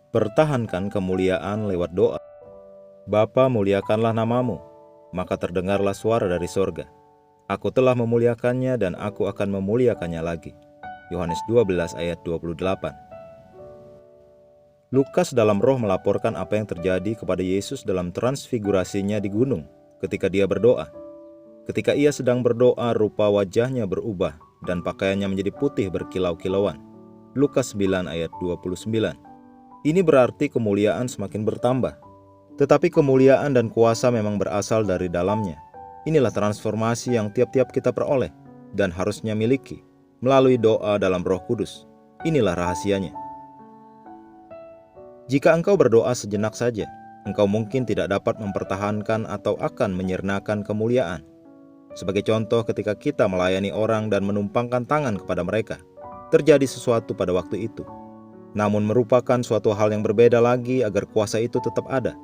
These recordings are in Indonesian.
Pertahankan kemuliaan lewat doa. Bapa, muliakanlah namamu, maka terdengarlah suara dari sorga. Aku telah memuliakannya dan aku akan memuliakannya lagi. Yohanes 12 ayat 28. Lukas dalam roh melaporkan apa yang terjadi kepada Yesus dalam transfigurasinya di gunung ketika dia berdoa. Ketika ia sedang berdoa, rupa wajahnya berubah dan pakaiannya menjadi putih berkilau-kilauan. Lukas 9 ayat 29. Ini berarti kemuliaan semakin bertambah. Tetapi kemuliaan dan kuasa memang berasal dari dalamnya. Inilah transformasi yang tiap-tiap kita peroleh dan harusnya miliki melalui doa dalam Roh Kudus. Inilah rahasianya. Jika engkau berdoa sejenak saja, engkau mungkin tidak dapat mempertahankan atau akan menyirnakan kemuliaan. Sebagai contoh, ketika kita melayani orang dan menumpangkan tangan kepada mereka, terjadi sesuatu pada waktu itu. Namun merupakan suatu hal yang berbeda lagi agar kuasa itu tetap ada.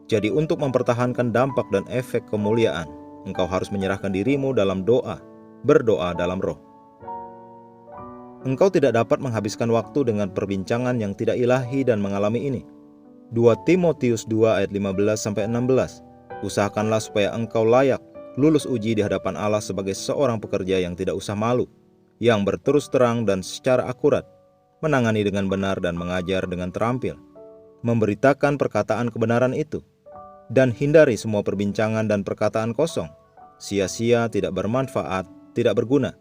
Jadi untuk mempertahankan dampak dan efek kemuliaan, engkau harus menyerahkan dirimu dalam doa, berdoa dalam roh. Engkau tidak dapat menghabiskan waktu dengan perbincangan yang tidak ilahi dan mengalami ini. 2 Timotius 2 ayat 15-16. Usahakanlah supaya engkau layak lulus uji di hadapan Allah sebagai seorang pekerja yang tidak usah malu, yang berterus terang dan secara akurat, menangani dengan benar dan mengajar dengan terampil, memberitakan perkataan kebenaran itu, dan hindari semua perbincangan dan perkataan kosong, sia-sia, tidak bermanfaat, tidak berguna,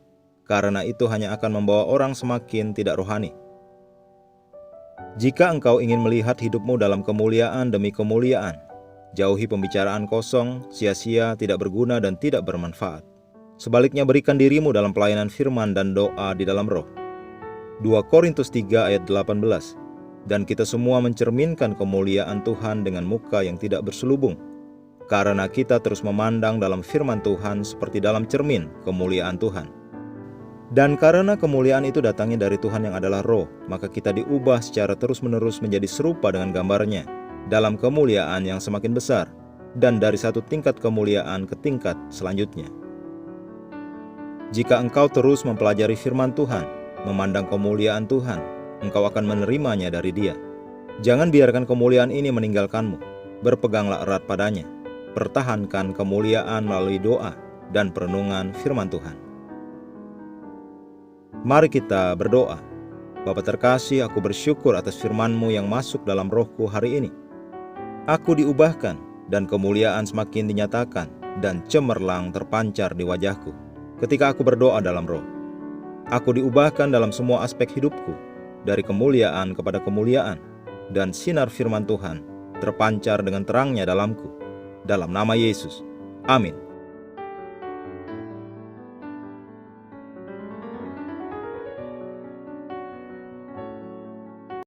karena itu hanya akan membawa orang semakin tidak rohani. Jika engkau ingin melihat hidupmu dalam kemuliaan demi kemuliaan, jauhi pembicaraan kosong, sia-sia, tidak berguna, dan tidak bermanfaat. Sebaliknya berikan dirimu dalam pelayanan firman dan doa di dalam roh. 2 Korintus 3 ayat 18. Dan kita semua mencerminkan kemuliaan Tuhan dengan muka yang tidak berselubung, karena kita terus memandang dalam firman Tuhan seperti dalam cermin kemuliaan Tuhan. Dan karena kemuliaan itu datangnya dari Tuhan yang adalah roh, maka kita diubah secara terus-menerus menjadi serupa dengan gambarnya, dalam kemuliaan yang semakin besar, dan dari satu tingkat kemuliaan ke tingkat selanjutnya. Jika engkau terus mempelajari firman Tuhan, memandang kemuliaan Tuhan, engkau akan menerimanya dari Dia. Jangan biarkan kemuliaan ini meninggalkanmu. Berpeganglah erat padanya. Pertahankan kemuliaan melalui doa dan perenungan firman Tuhan. Mari kita berdoa. Bapa terkasih, aku bersyukur atas firman-Mu yang masuk dalam rohku hari ini. Aku diubahkan dan kemuliaan semakin dinyatakan dan cemerlang terpancar di wajahku ketika aku berdoa dalam roh. Aku diubahkan dalam semua aspek hidupku, dari kemuliaan kepada kemuliaan, dan sinar firman Tuhan terpancar dengan terangnya dalamku. Dalam nama Yesus, amin.